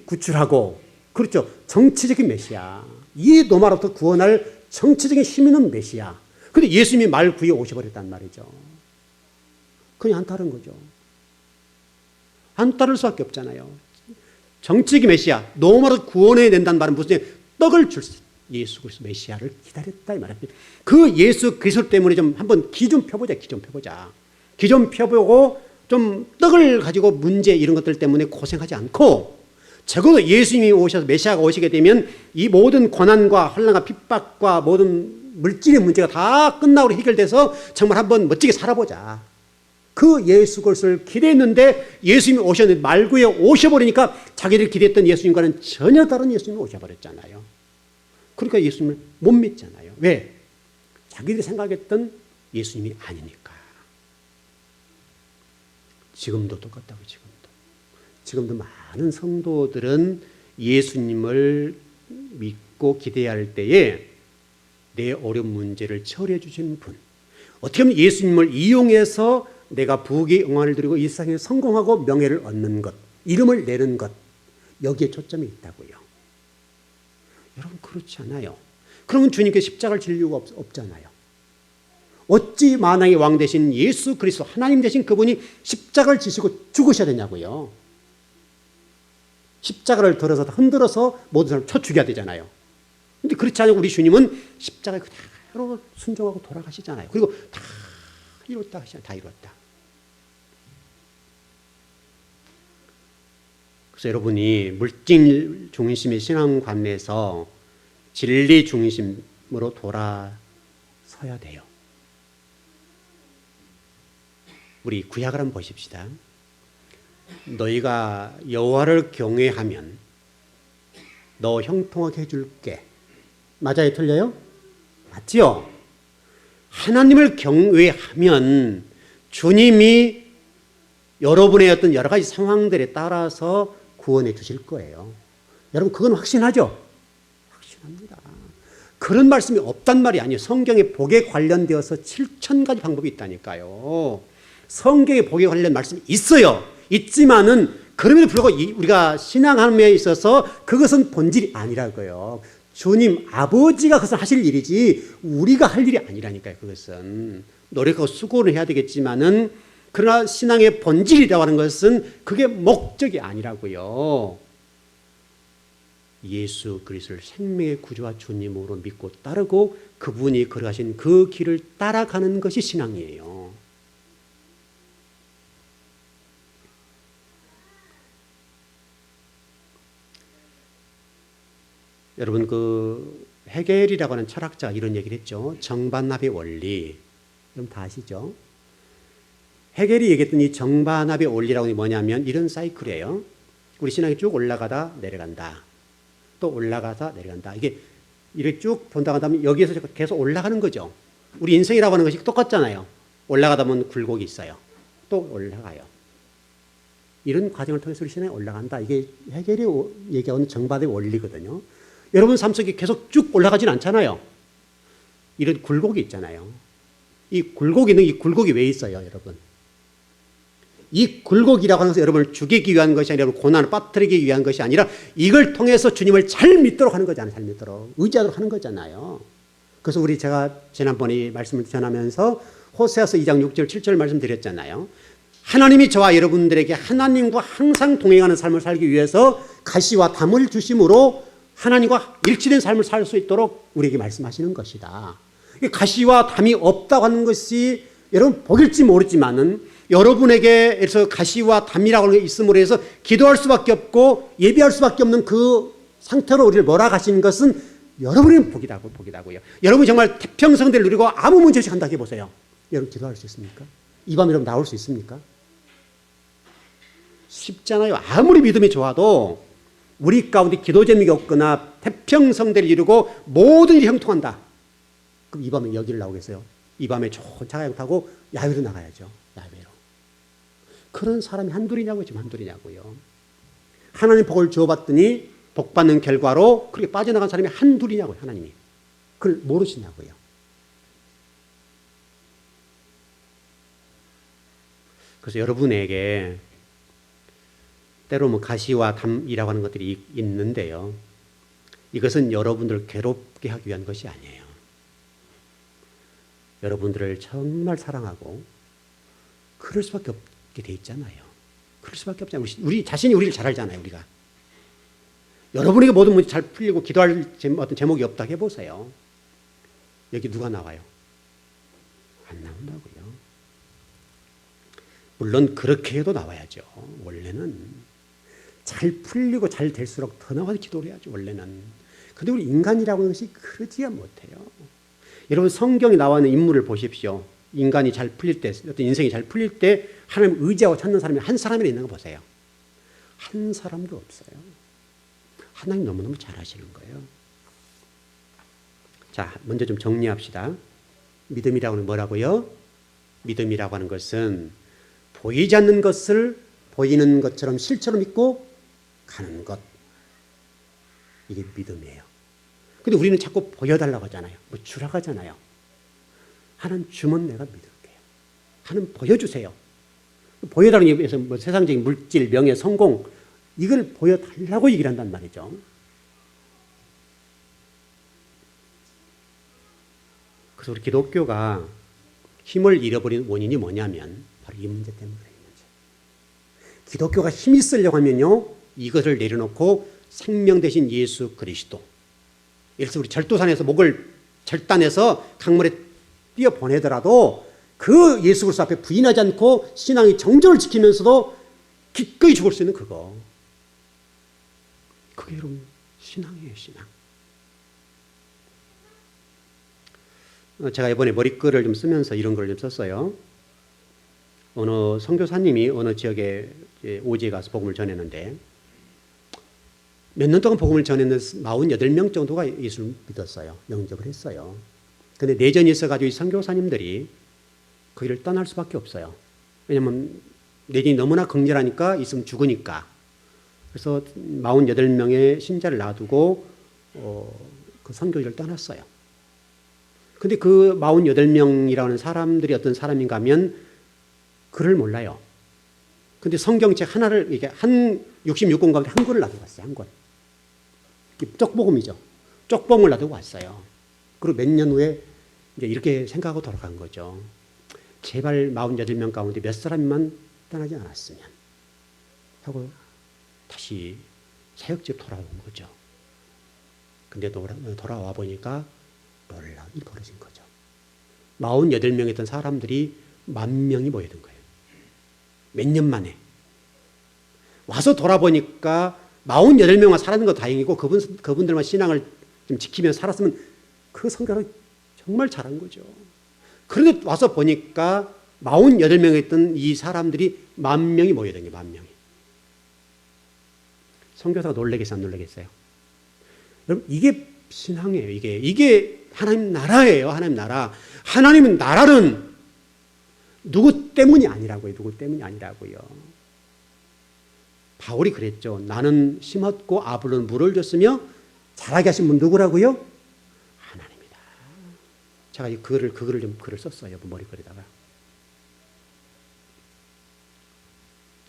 구출하고, 그렇죠, 정치적인 메시아, 이 노마로부터 구원할 정치적인 힘 있는 메시아, 근데 예수님이 말 구해 오셔버렸단 말이죠. 그냥 안 따른 거죠. 안 따를 수밖에 없잖아요. 정치적인 메시아, 노마로 구원해야 된다는 말은 무슨 떡을 줄 예수 그리스도 메시아를 기다렸다 이 말입니다. 그 예수 그리스도 때문에 좀 한번 기 좀 펴보자. 기 좀 펴보고 좀 떡을 가지고 문제 이런 것들 때문에 고생하지 않고 적어도 예수님이 오셔서 메시아가 오시게 되면 이 모든 고난과 환난과 핍박과 모든 물질의 문제가 다 끝나고 해결돼서 정말 한번 멋지게 살아보자. 그 예수 그리스도를 기대했는데 예수님이 오셨는데 말구에 오셔버리니까 자기들 기대했던 예수님과는 전혀 다른 예수님이 오셔버렸잖아요. 그러니까 예수님을 못 믿잖아요. 왜? 자기들이 생각했던 예수님이 아니니까. 지금도 똑같다고. 지금도 많은 성도들은 예수님을 믿고 기대할 때에 내 어려운 문제를 처리해 주시는 분, 어떻게 보면 예수님을 이용해서 내가 부귀 영화를 누리고 이 세상에 성공하고 명예를 얻는 것, 이름을 내는 것, 여기에 초점이 있다고요. 여러분 그렇지 않아요. 그러면 주님께서 십자가를 질 이유가 없잖아요. 어찌 만왕의 왕 되신 예수 그리스도 하나님 되신 그분이 십자가를 지시고 죽으셔야 되냐고요. 십자가를 들어서 흔들어서 모든 사람을 쳐 죽여야 되잖아요. 근데 그렇지 않고 우리 주님은 십자가에 그대로 순종하고 돌아가시잖아요. 그리고 다 이뤘다 하시잖아요. 다 이뤘다. 그래서 여러분이 물질 중심의 신앙관에서 진리 중심으로 돌아서야 돼요. 우리 구약을 한번 보십시다. 너희가 여호와를 경외하면 너 형통하게 해줄게. 맞아요? 틀려요? 맞지요? 하나님을 경외하면 주님이 여러분의 어떤 여러 가지 상황들에 따라서 구원해 주실 거예요. 여러분 그건 확신하죠? 확신합니다. 그런 말씀이 없단 말이 아니에요. 성경에 복에 관련되어서 7,000가지 방법이 있다니까요. 성경에 복에 관련 말씀이 있어요. 있지만은 그럼에도 불구하고 우리가 신앙함에 있어서 그것은 본질이 아니라고요. 주님 아버지가 그것을 하실 일이지 우리가 할 일이 아니라니까요. 그것은 노력하고 수고를 해야 되겠지만은 그러나 신앙의 본질이라고 하는 것은 그게 목적이 아니라고요. 예수 그리스도를 생명의 구주와 주님으로 믿고 따르고 그분이 걸어가신 그 길을 따라가는 것이 신앙이에요. 여러분 그 헤겔이라고 하는 철학자가 이런 얘기를 했죠. 정반합의 원리. 좀 다 아시죠? 헤겔이 얘기했던 이 정반합의 원리라고 하는 게 뭐냐면 이런 사이클이에요. 우리 신앙이 쭉 올라가다 내려간다. 또 올라가다 내려간다. 이게 이렇게 쭉 본다고 하면 여기에서 계속 올라가는 거죠. 우리 인생이라고 하는 것이 똑같잖아요. 올라가다 보면 굴곡이 있어요. 또 올라가요. 이런 과정을 통해서 우리 신앙이 올라간다. 이게 헤겔이 얘기하는 정반합의 원리거든요. 여러분 삶 속에 계속 쭉 올라가진 않잖아요. 이런 굴곡이 있잖아요. 이 굴곡이 왜 있어요, 여러분? 이 굴곡이라고 하는 것은 여러분을 죽이기 위한 것이 아니라 고난을 빠뜨리기 위한 것이 아니라 이걸 통해서 주님을 잘 믿도록 하는 거잖아요. 잘 믿도록. 의지하도록 하는 거잖아요. 그래서 제가 지난번에 말씀을 전하면서 호세아서 2장 6절 7절 말씀드렸잖아요. 하나님이 저와 여러분들에게 하나님과 항상 동행하는 삶을 살기 위해서 가시와 담을 주심으로 하나님과 일치된 삶을 살 수 있도록 우리에게 말씀하시는 것이다. 가시와 담이 없다고 하는 것이 여러분 복일지 모르지만은 여러분에게서 가시와 담이라고 하는 게 있음으로 해서 기도할 수밖에 없고 예비할 수밖에 없는 그 상태로 우리를 몰아가시는 것은 여러분의 복이다고요. 여러분이 정말 태평성대를 누리고 아무 문제 없이 간다고 해보세요. 여러분 기도할 수 있습니까? 이 밤에 여러분 나올 수 있습니까? 쉽잖아요. 아무리 믿음이 좋아도 우리 가운데 기도 제목이 없거나 태평성대를 이루고 모든 일이 형통한다. 그럼 이 밤에 여기를 나오겠어요? 이 밤에 좋은 차량 타고 야외로 나가야죠. 야외로. 그런 사람이 한둘이냐고요. 지금 한둘이냐고요. 하나님 복을 주어봤더니 복받는 결과로 그렇게 빠져나간 사람이 한둘이냐고요. 하나님이. 그걸 모르시냐고요. 그래서 여러분에게 때로 가시와 담이라고 하는 것들이 있는데요. 이것은 여러분들을 괴롭게 하기 위한 것이 아니에요. 여러분들을 정말 사랑하고 그럴 수밖에 없게 돼 있잖아요. 그럴 수밖에 없잖아요. 우리 자신이 우리를 잘 알잖아요. 우리가. 여러분에게 모든 문제 잘 풀리고 기도할 어떤 제목이 없다 해보세요. 여기 누가 나와요? 안 나온다고요. 물론 그렇게 해도 나와야죠. 원래는 잘 풀리고 잘 될수록 더 나와서 기도를 해야죠. 원래는. 근데 우리 인간이라고 하는 것이 그러지가 못해요. 여러분 성경에 나와 있는 인물을 보십시오. 인간이 잘 풀릴 때, 어떤 인생이 잘 풀릴 때 하나님 의지하고 찾는 사람이 한 사람이나 있는 거 보세요. 한 사람도 없어요. 하나님 너무너무 잘하시는 거예요. 자, 먼저 좀 정리합시다. 믿음이라고 하는 뭐라고요? 믿음이라고 하는 것은 보이지 않는 것을 보이는 것처럼 실체로 믿고 가는 것. 이게 믿음이에요. 근데 우리는 자꾸 보여달라고 하잖아요. 뭐 주라고 하잖아요. 하나님 주면 내가 믿을게요. 하나님 보여주세요. 보여달라는 얘기에서 뭐 세상적인 물질, 명예, 성공 이걸 보여달라고 얘기를 한단 말이죠. 그래서 우리 기독교가 힘을 잃어버린 원인이 뭐냐면 바로 이 문제 때문에 그래요. 기독교가 힘이 쓰려고 하면요. 이것을 내려놓고 생명 대신 예수 그리스도. 예를 들어서 우리 절도산에서 목을 절단해서 강물에 뛰어 보내더라도 그 예수 그리스도 앞에 부인하지 않고 신앙의 정절을 지키면서도 기꺼이 죽을 수 있는 그거. 그게 여러분 신앙이에요. 신앙. 제가 이번에 머리글을 좀 쓰면서 이런 걸 좀 썼어요. 어느 선교사님이 어느 지역에 오지에 가서 복음을 전했는데 몇 년 동안 복음을 전했는데 48명 정도가 예수를 믿었어요. 영접을 했어요. 근데 내전이 있어가지고 이 선교사님들이 거기를 떠날 수밖에 없어요. 왜냐하면 내전이 너무나 극렬하니까 있으면 죽으니까. 그래서 48명의 신자를 놔두고 그 선교지를 떠났어요. 근데 그 48명이라는 사람들이 어떤 사람인가 하면 글을 몰라요. 근데 성경책 하나를, 이게 한 66권 가운데 한 권을 놔두고 왔어요. 한 권. 쪽복음이죠. 쪽복음을 놔두고 왔어요. 그리고 몇 년 후에 이제 이렇게 생각하고 돌아간 거죠. 제발 48명 가운데 몇 사람만 떠나지 않았으면 하고 다시 사역지에 돌아온 거죠. 근데 돌아와 보니까 놀라운 일이 벌어진 거죠. 48명이었던 사람들이 10,000명이 모여든 거예요. 몇 년 만에. 와서 돌아보니까 48명만 살았는 거 다행이고 그분들만 신앙을 좀 지키면서 살았으면 그 성교를 정말 잘한 거죠. 그런데 와서 보니까 48명이 있던 이 사람들이 10,000명이 모여든 거예요. 10,000명이. 선교사가 놀라겠어요? 안 놀라겠어요? 여러분 이게 신앙이에요. 이게 하나님 나라예요. 하나님 나라. 하나님은 나라는 누구 때문이 아니라고요. 누구 때문이 아니라고요. 바울이 그랬죠. 나는 심었고 아볼로는 물을 줬으며 자라게 하신 분 누구라고요? 하나님이다. 제가 이 글을 썼어요. 머리글에다가.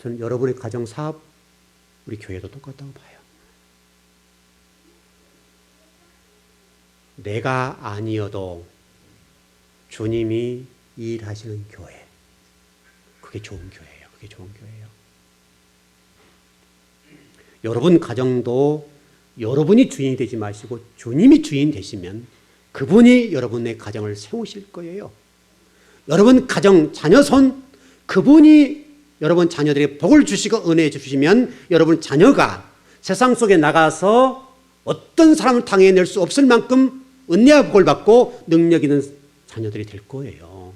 저는 여러분의 가정 사업, 우리 교회도 똑같다고 봐요. 내가 아니어도 주님이 일하시는 교회. 그게 좋은 교회예요. 그게 좋은 교회예요. 여러분 가정도 여러분이 주인이 되지 마시고 주님이 주인 되시면 그분이 여러분의 가정을 세우실 거예요. 여러분 가정, 자녀 손, 그분이 여러분 자녀들에게 복을 주시고 은혜 주시면 여러분 자녀가 세상 속에 나가서 어떤 사람을 당해낼 수 없을 만큼 은혜와 복을 받고 능력 있는 자녀들이 될 거예요.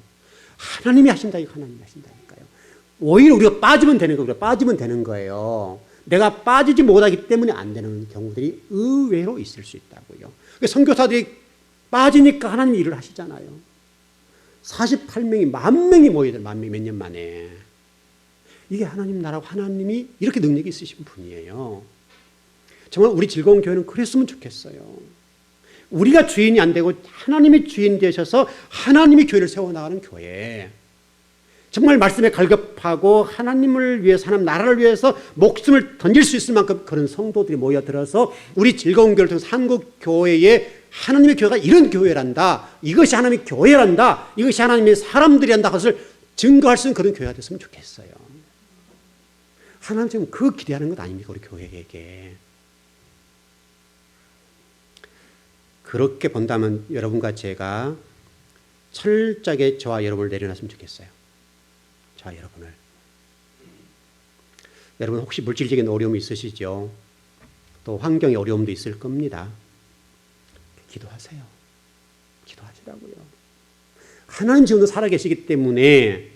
하나님이 하신다, 이거 하나님이 하신다니까요. 오히려 우리가 빠지면 되는 거예요. 빠지면 되는 거예요. 내가 빠지지 못하기 때문에 안 되는 경우들이 의외로 있을 수 있다고요. 선교사들이 빠지니까 하나님이 일을 하시잖아요. 48명이 10,000명이 모이들 10,000명이 몇 년 만에. 이게 하나님 나라고 하나님이 이렇게 능력이 있으신 분이에요. 정말 우리 즐거운 교회는 그랬으면 좋겠어요. 우리가 주인이 안 되고 하나님이 주인 되셔서 하나님이 교회를 세워나가는 교회. 정말 말씀에 갈급하고 하나님을 위해서, 하나님 나라를 위해서 목숨을 던질 수 있을 만큼 그런 성도들이 모여들어서 우리 즐거운 교회를 통해서 한국 교회의 하나님의 교회가 이런 교회란다. 이것이 하나님의 교회란다. 이것이 하나님의 사람들이란다. 그것을 증거할 수 있는 그런 교회가 됐으면 좋겠어요. 하나님 지금 그 기대하는 것 아닙니까? 우리 교회에게. 그렇게 본다면 여러분과 제가 철저하게 저와 여러분을 내려놨으면 좋겠어요. 저와 여러분을. 여러분 혹시 물질적인 어려움이 있으시죠? 또 환경의 어려움도 있을 겁니다. 기도하세요. 기도하시라고요. 하나님 지금도 살아계시기 때문에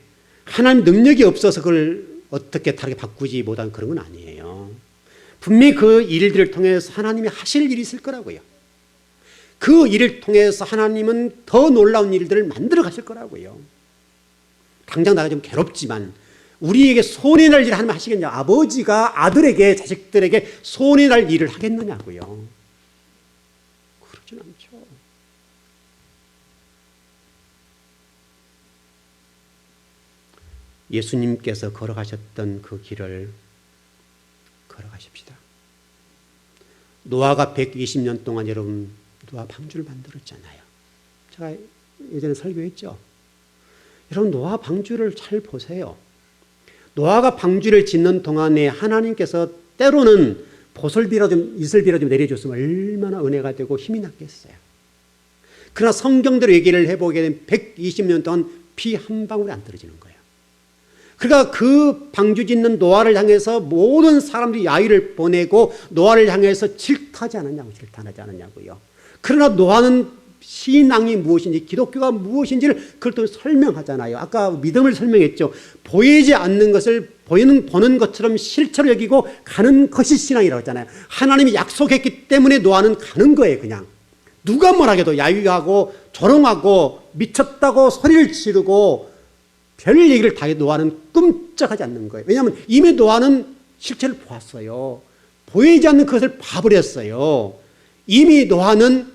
하나님 능력이 없어서 그걸 어떻게 다르게 바꾸지 못한 그런 건 아니에요. 분명히 그 일들을 통해서 하나님이 하실 일이 있을 거라고요. 그 일을 통해서 하나님은 더 놀라운 일들을 만들어 가실 거라고요. 당장 나가 좀 괴롭지만 우리에게 손해 날 일을 하나님 하시겠냐. 아버지가 아들에게 자식들에게 손해 날 일을 하겠느냐고요. 그러진 않죠. 예수님께서 걸어가셨던 그 길을 걸어가십시다. 노아가 120년 동안 여러분 노아 방주를 만들었잖아요. 제가 예전에 설교했죠. 여러분 노아 방주를 잘 보세요. 노아가 방주를 짓는 동안에 하나님께서 때로는 보슬비라 좀 이슬비라 좀 내려줬으면 얼마나 은혜가 되고 힘이 났겠어요. 그러나 성경대로 얘기를 해보게 되면 120년 동안 피 한 방울이 안 떨어지는 거예요. 그러니까 그 방주 짓는 노아를 향해서 모든 사람들이 야유를 보내고 노아를 향해서 질타하지 않았냐고, 질타하지 않았냐고요. 그러나 노아는 신앙이 무엇인지, 기독교가 무엇인지를 그걸 또 설명하잖아요. 아까 믿음을 설명했죠. 보이지 않는 것을 보는 것처럼 실체로 여기고 가는 것이 신앙이라고 했잖아요. 하나님이 약속했기 때문에 노아는 가는 거예요, 그냥. 누가 뭐라 해도 야유하고 조롱하고 미쳤다고 소리를 지르고 별 얘기를 다 해도 노아는 끔찍하지 않는 거예요. 왜냐하면 이미 노아는 실체를 보았어요. 보이지 않는 것을 봐버렸어요. 이미 노아는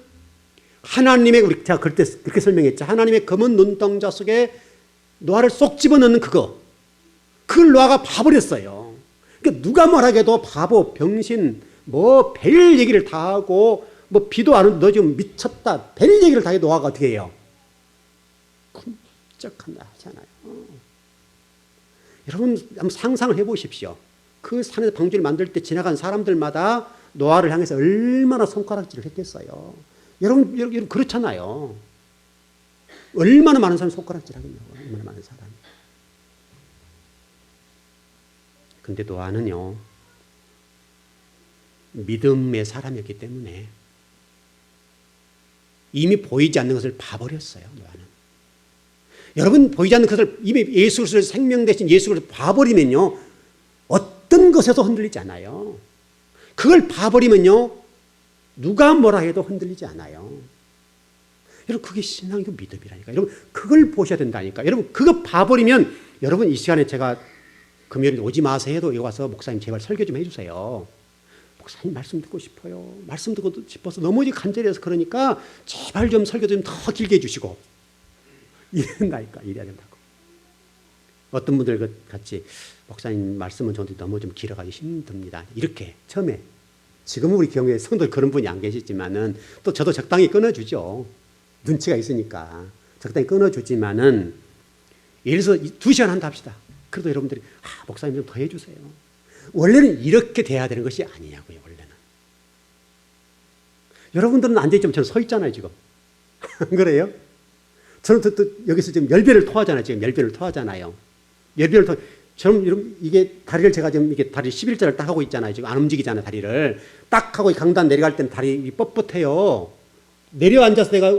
하나님의, 제가 그때 그렇게 설명했죠. 하나님의 검은 눈동자 속에 노아를 쏙 집어넣는 그걸 노아가 봐버렸어요. 그러니까 누가 뭐라 해도 바보, 병신, 뭐 별 얘기를 다 하고 뭐 비도 안 오는데 너 지금 미쳤다. 별 얘기를 다 해도 노아가 어떻게 해요? 끔찍한다 하잖아요. 여러분 한번 상상을 해보십시오. 그 산에서 방주를 만들 때 지나간 사람들마다 노아를 향해서 얼마나 손가락질을 했겠어요. 여러분 그렇잖아요. 얼마나 많은 사람이 손가락질 하겠냐고. 얼마나 많은 사람이. 근데 노아는요, 믿음의 사람이었기 때문에 이미 보이지 않는 것을 봐버렸어요. 노아는. 여러분 보이지 않는 것을 이미 예수 그리스도의 생명 대신 예수 그리스도를 봐버리면요, 어떤 것에도 흔들리지 않아요. 그걸 봐버리면요, 누가 뭐라 해도 흔들리지 않아요. 여러분 그게 신앙이고 믿음이라니까. 여러분 그걸 보셔야 된다니까. 여러분 그거 봐버리면, 여러분 이 시간에 제가 금요일에 오지 마세요 해도 여기 와서 목사님 제발 설교 좀 해주세요. 목사님 말씀 듣고 싶어요. 말씀 듣고 싶어서 너무 간절해서 그러니까 제발 좀 설교 좀 더 길게 해주시고. 이런다니까. 이래야 된다고. 어떤 분들 같이 목사님 말씀은 저한테 너무 좀 길어가지고 힘듭니다. 이렇게 처음에. 지금은 우리 경우에 성도 그런 분이 안 계시지만은 또 저도 적당히 끊어주죠. 눈치가 있으니까. 적당히 끊어주지만은 예를 들어서 2시간 한다 합시다. 그래도 여러분들이 목사님 좀 더 해주세요. 원래는 이렇게 돼야 되는 것이 아니냐고요. 원래는. 여러분들은 앉아있지만 저는 서 있잖아요. 지금. 그래요? 저는 또 여기서 지금 열배를 토하잖아요. 지금 열배를 토하잖아요. 열배를 토. 저는 이게 다리를 제가 지금 이게 다리 11자를 딱 하고 있잖아요. 지금 안 움직이잖아요. 다리를 딱 하고 강단 내려갈 때는 다리 뻣뻣해요. 내려앉아서 내가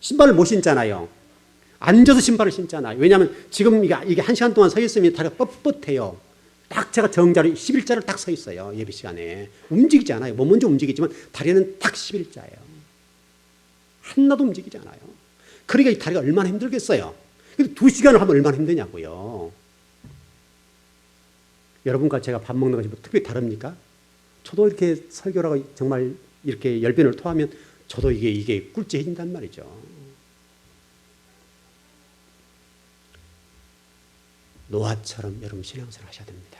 신발을 못 신잖아요. 앉아서 신발을 신잖아요. 왜냐하면 지금 이게 1시간 동안 서 있으면 다리가 뻣뻣해요. 딱 제가 정자로 11자를 딱 서 있어요. 예배 시간에. 움직이지 않아요. 몸은 먼저 움직이지만 다리는 딱 11자예요. 하나도 움직이지 않아요. 그러니까 이 다리가 얼마나 힘들겠어요. 2시간을 하면 얼마나 힘드냐고요. 여러분과 제가 밥 먹는 것이 뭐 특별히 다릅니까? 저도 이렇게 설교를 하고 정말 이렇게 열변을 토하면 저도 이게 꿀째해진단 말이죠. 노아처럼 여러분 신앙생활 하셔야 됩니다.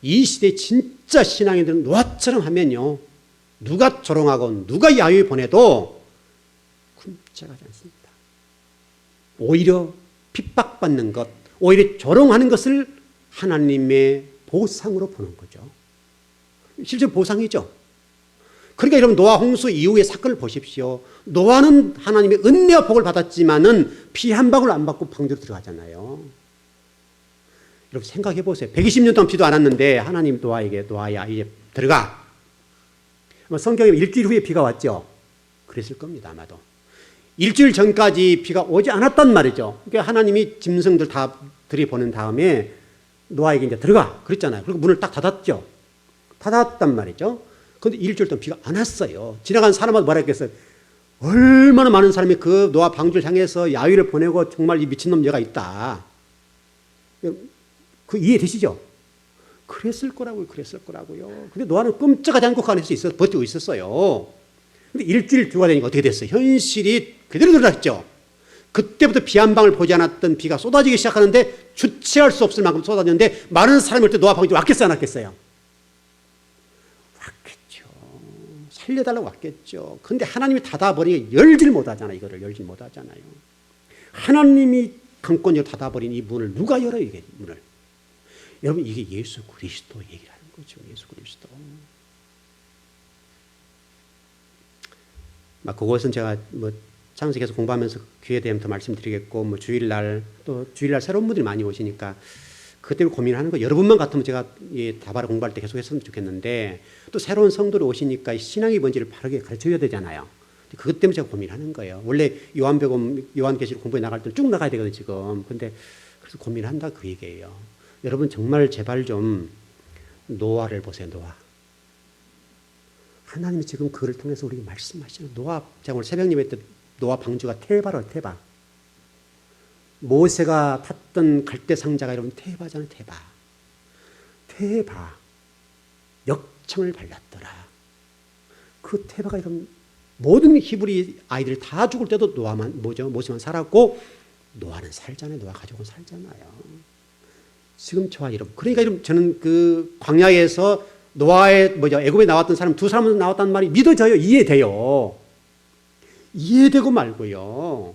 이 시대 진짜 신앙인들은 노아처럼 하면요, 누가 조롱하고 누가 야유에 보내도 굶짝하지 않습니다. 오히려 핍박받는 것, 오히려 조롱하는 것을 하나님의 보상으로 보는 거죠. 실제 보상이죠. 그러니까 여러분 노아 홍수 이후의 사건을 보십시오. 노아는 하나님의 은혜와 복을 받았지만은 피 한 방울 안 받고 방주로 들어가잖아요. 여러분 생각해 보세요. 120년 동안 비도 안 왔는데 하나님 노아야 이제 들어가. 성경에 일주일 후에 비가 왔죠. 그랬을 겁니다. 아마도. 일주일 전까지 비가 오지 않았단 말이죠. 그러니까 하나님이 짐승들 다 들이보낸 다음에 노아에게 이제 들어가 그랬잖아요. 그리고 문을 딱 닫았죠. 닫았단 말이죠. 그런데 일주일 동안 비가 안 왔어요. 지나간 사람마다 뭐라 했겠어요? 얼마나 많은 사람이 그 노아 방주를 향해서 야유를 보내고 정말 이 미친놈 얘가 있다. 그 이해되시죠? 그랬을 거라고요. 근데 노아는 끔찍하지 않고 그 안에서 버티고 있었어요. 근데 일주일 뒤가 되니까 어떻게 됐어요? 현실이 그대로 드러났죠. 그때부터 비 한 방울 보지 않았던 비가 쏟아지기 시작하는데 주체할 수 없을 만큼 쏟아졌는데 많은 사람이 올 때 노아 방주에 왔겠어요? 안 왔겠어요? 왔겠죠. 살려달라고 왔겠죠. 근데 하나님이 닫아버리니까 열질 못하잖아요. 이거를 열질 못하잖아요. 하나님이 강권으로 닫아버린 이 문을 누가 열어요? 이게 문을. 여러분 이게 예수 그리스도 얘기를 하는 거죠. 예수 그리스도. 그것은 제가 창세기에서 공부하면서 기회 되면 더 말씀드리겠고 주일날 새로운 분들이 많이 오시니까 그것 때문에 고민하는 거 여러분만 같으면 제가 다바라 공부할 때 계속 했으면 좋겠는데 또 새로운 성도를 오시니까 신앙이 뭔지를 바르게 가르쳐야 되잖아요. 그것 때문에 제가 고민하는 거예요. 원래 요한계시록 공부에 나갈 때는 쭉 나가야 되거든요 지금. 근데 그래서 고민한다 그 얘기예요. 여러분 정말 제발 좀 노아를 보세요. 노아. 하나님이 지금 그를 통해서 우리에게 말씀하시는 노아. 제가 오늘 새벽 예배 때 노아 방주가 테바로 테바. 모세가 탔던 갈대 상자가 여러분 테바잖아요. 테바. 역청을 발랐더라. 그 테바가 여러분 모든 히브리 아이들이 다 죽을 때도 모세만 살았고 노아는 살잖아요. 노아 가족은 살잖아요. 지금 저와 여러분. 그러니까 여러분 저는 그 광야에서 노아의 애굽에 나왔던 사람 두 사람은 나왔다는 말이 믿어져요. 이해돼요. 이해되고 말고요.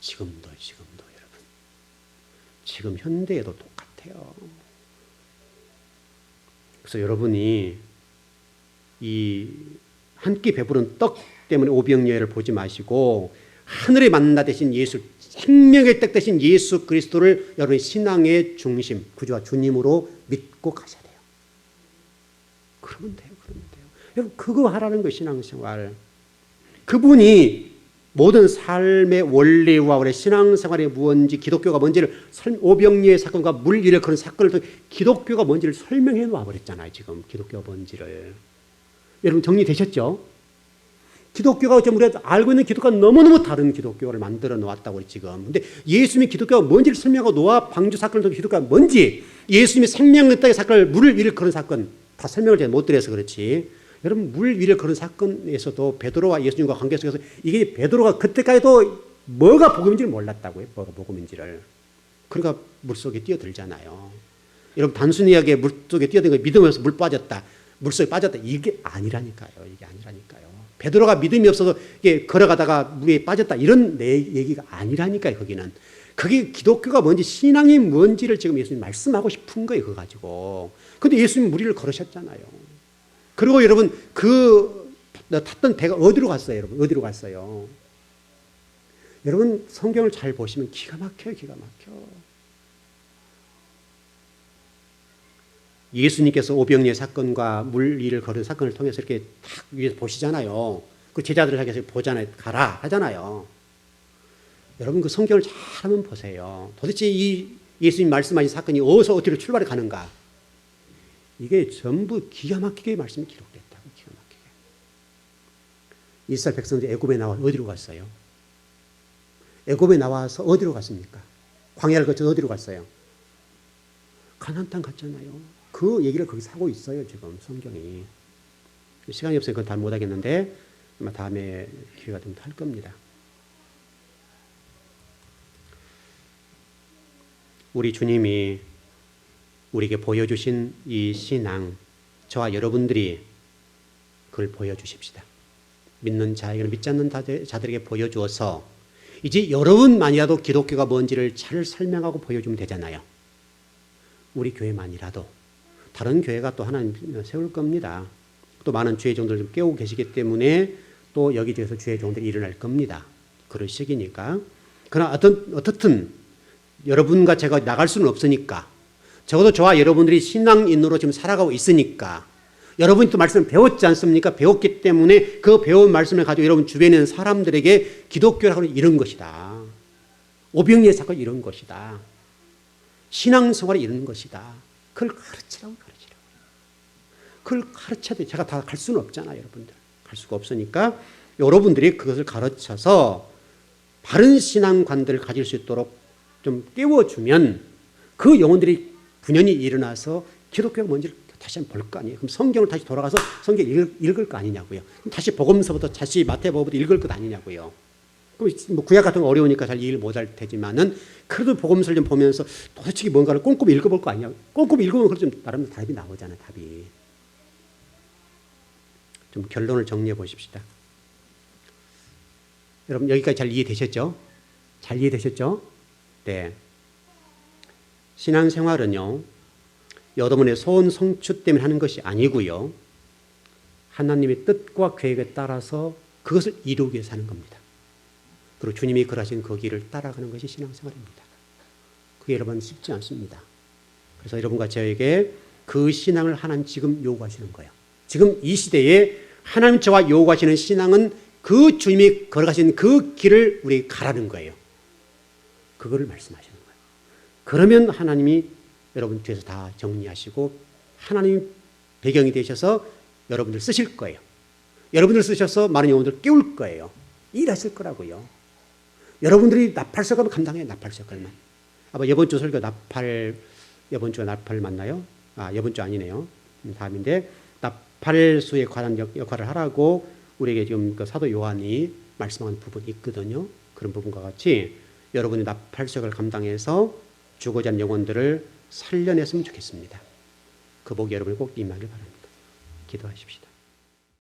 지금도 여러분. 지금 현대에도 똑같아요. 그래서 여러분이 이 한 끼 배부른 떡 때문에 오병이어를 보지 마시고 하늘의 만나 되신 예수, 생명의 떡 되신 예수 그리스도를 여러분의 신앙의 중심, 구주와 주님으로 믿고 가셔야 돼요. 그러면 돼요. 여러분 그거 하라는 거예요. 신앙생활. 그분이 모든 삶의 원리와 우리 신앙생활이 무엇인지 기독교가 뭔지를 오병이어의 사건과 물 위를 그런 사건을 통해 기독교가 뭔지를 설명해 놓아버렸잖아요. 지금 기독교가 뭔지를. 여러분 정리되셨죠? 기독교가 우리가 알고 있는 기독교가 너무너무 다른 기독교를 만들어 놓았다고 지금. 근데 예수님이 기독교가 뭔지를 설명하고 노아 방주 사건을 통해 기독교가 뭔지 예수님이 생명의 떡의 사건을 물 위를 그런 사건 다 설명을 제가 못 드려서 그렇지. 여러분 물 위를 그런 사건에서도 베드로와 예수님과 관계 속에서 이게 베드로가 그때까지도 뭐가 복음인지를 몰랐다고요. 뭐가 복음인지를. 그러니까 물속에 뛰어들잖아요. 여러분 단순히 이야기에 물속에 뛰어든 거 믿으면서 물 빠졌다. 물속에 빠졌다. 이게 아니라니까요. 베드로가 믿음이 없어서 이게 걸어가다가 물에 빠졌다. 이런 내 얘기가 아니라니까요. 거기는. 그게 기독교가 뭔지 신앙이 뭔지를 지금 예수님 말씀하고 싶은 거예요. 그거 가지고. 근데 예수님 무리를 걸으셨잖아요. 그리고 여러분 그 탔던 배가 어디로 갔어요? 여러분 어디로 갔어요? 여러분 성경을 잘 보시면 기가 막혀요. 예수님께서 오병이어 사건과 물 위를 걸은 사건을 통해서 이렇게 탁 위에서 보시잖아요. 그 제자들을 향해서 보잖아요. 가라 하잖아요. 여러분 그 성경을 잘 한번 보세요. 도대체 이 예수님 말씀하신 사건이 어디로 출발해 가는가? 이게 전부 기가 막히게 말씀이 기록됐다고. 기가 막히게. 이스라엘 백성들이 애굽에 나와 어디로 갔어요? 애굽에 나와서 어디로 갔습니까? 광야를 거쳐 어디로 갔어요? 가나안 땅 갔잖아요. 그 얘기를 거기서 하고 있어요. 지금 성경이. 시간이 없어서 그건 다 못하겠는데 아마 다음에 기회가 되면 할 겁니다. 우리 주님이 우리에게 보여주신 이 신앙, 저와 여러분들이 그걸 보여주십시다. 믿는 자에게는 믿지 않는 자들에게 보여주어서 이제 여러분만이라도 기독교가 뭔지를 잘 설명하고 보여주면 되잖아요. 우리 교회만이라도 다른 교회가 또 하나님 세울 겁니다. 또 많은 주의 종들 좀 깨우고 계시기 때문에 또 여기저기서 주의 종들이 일어날 겁니다. 그럴 시기니까. 그러나 어떻든 여러분과 제가 나갈 수는 없으니까 적어도 저와 여러분들이 신앙인으로 지금 살아가고 있으니까 여러분이 또 말씀을 배웠지 않습니까? 배웠기 때문에 그 배운 말씀을 가지고 여러분 주변에 있는 사람들에게 기독교라고 하는 이런 것이다. 오병이의 사건이 이런 것이다. 신앙생활이 이런 것이다. 그걸 가르치라고. 그걸 가르쳐야 돼. 제가 다 갈 수는 없잖아요, 여러분들. 갈 수가 없으니까 여러분들이 그것을 가르쳐서 바른 신앙관들을 가질 수 있도록 좀 깨워주면 그 영혼들이 분연히 일어나서 기독교가 뭔지를 다시 한번 볼 거 아니에요. 그럼 성경을 다시 돌아가서 성경 읽을 거 아니냐고요. 그럼 다시 복음서부터 다시 마태복음부터 읽을 것 아니냐고요. 그럼 뭐 구약 같은 거 어려우니까 잘 이해를 못할 테지만은 그래도 복음서를 좀 보면서 도대체 뭔가를 꼼꼼히 읽어볼 거 아니냐고. 꼼꼼히 읽으면 그래도 좀 나름 답이 나오잖아요. 답이. 좀 결론을 정리해 보십시다. 여러분 여기까지 잘 이해되셨죠? 잘 이해되셨죠? 네. 신앙생활은요. 여러분의 소원 성취 때문에 하는 것이 아니고요. 하나님의 뜻과 계획에 따라서 그것을 이루기 위해서 하는 겁니다. 그리고 주님이 걸으신 그 길을 따라가는 것이 신앙생활입니다. 그게 여러분 쉽지 않습니다. 그래서 여러분과 저에게 그 신앙을 하나님 지금 요구하시는 거예요. 지금 이 시대에 하나님 저와 요구하시는 신앙은 그 주님이 걸어가신 그 길을 우리 가라는 거예요. 그거를 말씀하시는 거예요. 그러면 하나님이 여러분 뒤에서 다 정리하시고 하나님 배경이 되셔서 여러분들 쓰실 거예요. 여러분들 쓰셔서 많은 영혼들 깨울 거예요. 일하실 거라고요. 여러분들이 나팔석을 감당해요. 나팔석을만. 아마 이번 주 설교 이번 주에 나팔 맞나요? 이번 주 아니네요. 다음인데 나팔수에 관한 역할을 하라고 우리에게 지금 그 사도 요한이 말씀한 부분이 있거든요. 그런 부분과 같이 여러분이 나팔석을 감당해서 죽어지 않은 영혼들을 살려냈으면 좋겠습니다. 그 복이 여러분이 꼭 임하길 바랍니다. 기도하십시다.